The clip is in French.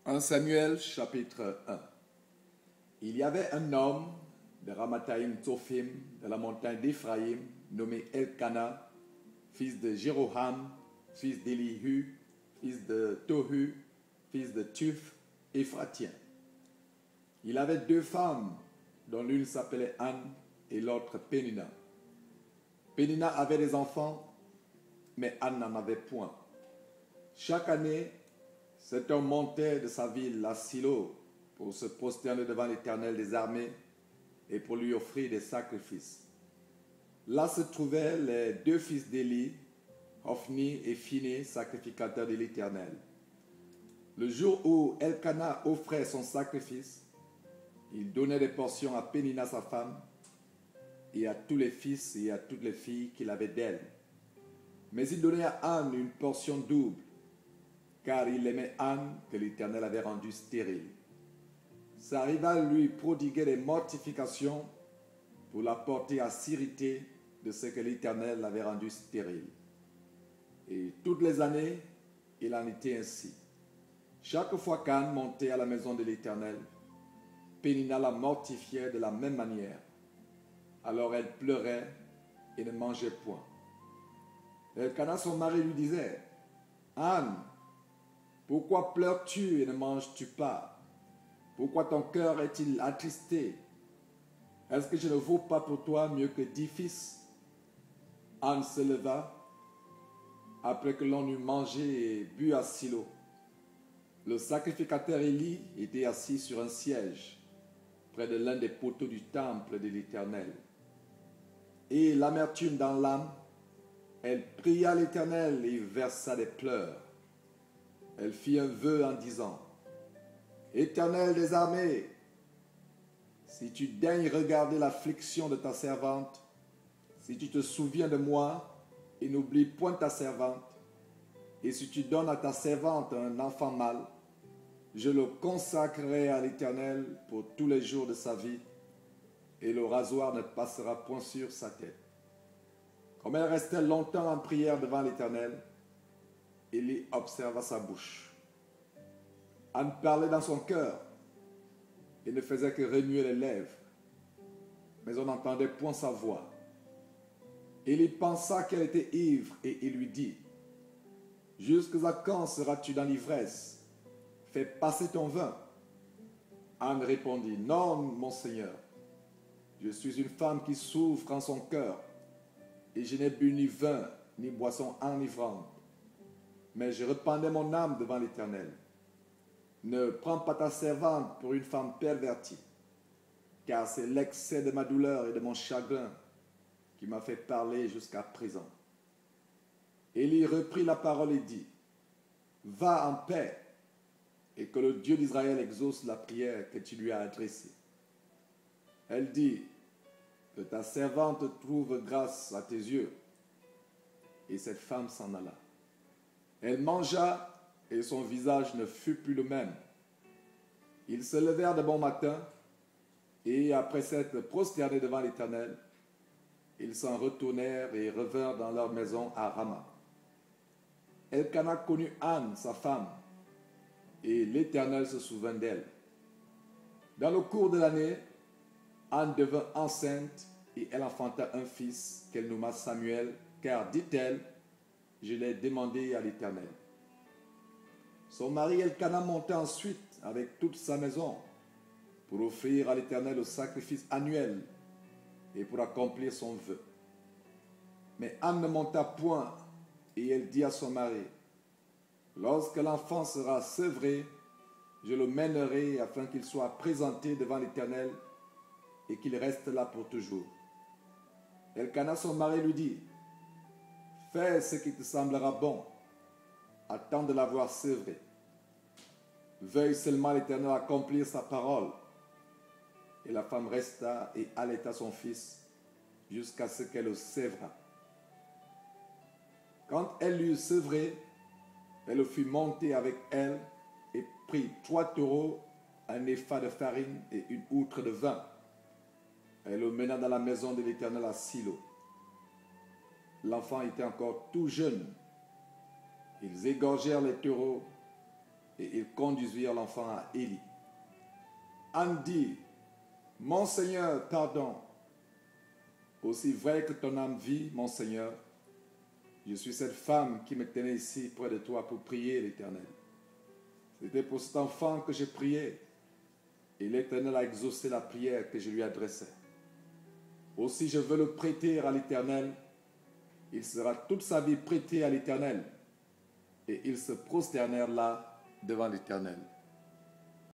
1 Samuel chapitre 1. Il y avait un homme de Ramathaïm Tsophim, de la montagne d'Éphraïm, nommé Elkana, fils de Jéroham, fils d'Élihu, fils de Tohu, fils de Tuf, Éphratien. Il avait deux femmes, dont l'une s'appelait Anne et l'autre Pénina. Pénina avait des enfants, mais Anne n'en avait point. Chaque année, cet homme montait de sa ville à Silo pour se prosterner devant l'Éternel des armées et pour lui offrir des sacrifices. Là se trouvaient les deux fils d'Élie, Hophni et Phiné, sacrificateurs de l'Éternel. Le jour où Elkana offrait son sacrifice, il donnait des portions à Pénina sa femme et à tous les fils et à toutes les filles qu'il avait d'elle. Mais il donnait à Anne une portion double, car il aimait Anne que l'Éternel avait rendue stérile. Sa rivale lui prodiguait des mortifications pour la porter à s'irriter de ce que l'Éternel avait rendu stérile. Et toutes les années, il en était ainsi. Chaque fois qu'Anne montait à la maison de l'Éternel, Pénina la mortifiait de la même manière. Alors elle pleurait et ne mangeait point. Elkana, son mari, lui disait: Anne, pourquoi pleures-tu et ne manges-tu pas? Pourquoi ton cœur est-il attristé? Est-ce que je ne vaux pas pour toi mieux que 10 fils? Anne se leva, après que l'on eut mangé et bu à Silo. Le sacrificateur Élie était assis sur un siège, près de l'un des poteaux du temple de l'Éternel. Et l'amertume dans l'âme, elle pria l'Éternel et versa des pleurs. Elle fit un vœu en disant: Éternel des armées, si tu daignes regarder l'affliction de ta servante, si tu te souviens de moi et n'oublies point ta servante, et si tu donnes à ta servante un enfant mâle, je le consacrerai à l'Éternel pour tous les jours de sa vie, et le rasoir ne passera point sur sa tête. Comme elle restait longtemps en prière devant l'Éternel, Élie observa sa bouche. Anne parlait dans son cœur et ne faisait que remuer les lèvres, mais on n'entendait point sa voix. Élie pensa qu'elle était ivre et il lui dit: Jusqu'à quand seras-tu dans l'ivresse? Fais passer ton vin. Anne répondit: Non, mon Seigneur, je suis une femme qui souffre en son cœur, et je n'ai bu ni vin ni boisson enivrante, mais je rependais mon âme devant l'Éternel. Ne prends pas ta servante pour une femme pervertie, car c'est l'excès de ma douleur et de mon chagrin qui m'a fait parler jusqu'à présent. Élie reprit la parole et dit: Va en paix, et que le Dieu d'Israël exauce la prière que tu lui as adressée. Elle dit: Que ta servante trouve grâce à tes yeux. Et cette femme s'en alla. Elle mangea, et son visage ne fut plus le même. Ils se levèrent de bon matin, et après s'être prosternés devant l'Éternel, ils s'en retournèrent et revinrent dans leur maison à Rama. Elkana connut Anne, sa femme, et l'Éternel se souvint d'elle. Dans le cours de l'année, Anne devint enceinte, et elle enfanta un fils qu'elle nomma Samuel, car, dit-elle, je l'ai demandé à l'Éternel. Son mari Elkana monta ensuite avec toute sa maison pour offrir à l'Éternel le sacrifice annuel et pour accomplir son vœu. Mais Anne ne monta point, et elle dit à son mari: Lorsque l'enfant sera sevré, je le mènerai afin qu'il soit présenté devant l'Éternel et qu'il reste là pour toujours. Elkana, son mari, lui dit: Fais ce qui te semblera bon, attends de l'avoir sevré. Veuille seulement l'Éternel accomplir sa parole. Et la femme resta et allaita son fils jusqu'à ce qu'elle le sévrât. Quand elle l'eut sevré, elle le fit monter avec elle et prit 3 taureaux, un épha de farine et une outre de vin. Elle le mena dans la maison de l'Éternel à Silo. L'enfant était encore tout jeune. Ils égorgèrent les taureaux Et ils conduisirent l'enfant à Élie. Anne dit, mon Seigneur, pardon. Aussi vrai que ton âme vit, mon Seigneur, je suis cette femme qui me tenait ici près de toi pour prier l'Éternel. C'était pour cet enfant que j'ai prié. Et l'Éternel a exaucé la prière que je lui adressais. Aussi je veux le prêter à l'Éternel. Il sera toute sa vie prêté à l'Éternel. Et ils se prosternèrent là devant l'Éternel.